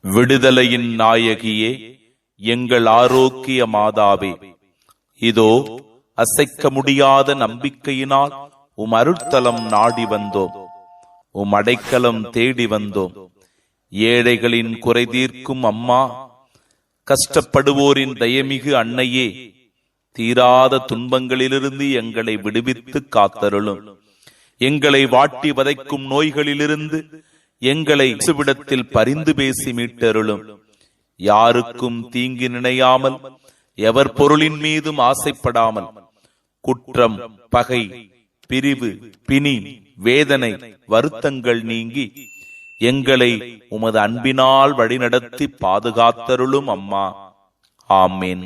விடுதலையின் நாயகியே, எங்கள் ஆரோக்கிய மாதாவே, இதோ அசைக்க முடியாத நம்பிக்கையினால் உம் அருட்தலம் நாடி வந்தோம், உம் அடைக்கலம் தேடி வந்தோம். ஏழைகளின் குறை தீர்க்கும் அம்மா, கஷ்டப்படுவோரின் தயமிகு அன்னையே, தீராத துன்பங்களிலிருந்து எங்களை விடுவித்து காத்தருளும். எங்களை வாட்டி வதைக்கும் நோய்களிலிருந்து எங்களை இயேசுவிடத்தில் பரிந்து பேசி மீட்டருளும். யாருக்கும் தீங்கு நினையாமல், எவர் பொருளின் மீதும் ஆசைப்படாமல், குற்றம், பகை, பிரிவு, பிணி, வேதனை, வருத்தங்கள் நீங்கி எங்களை உமது அன்பினால் வழிநடத்தி பாதுகாத்தருளும் அம்மா. ஆமேன்.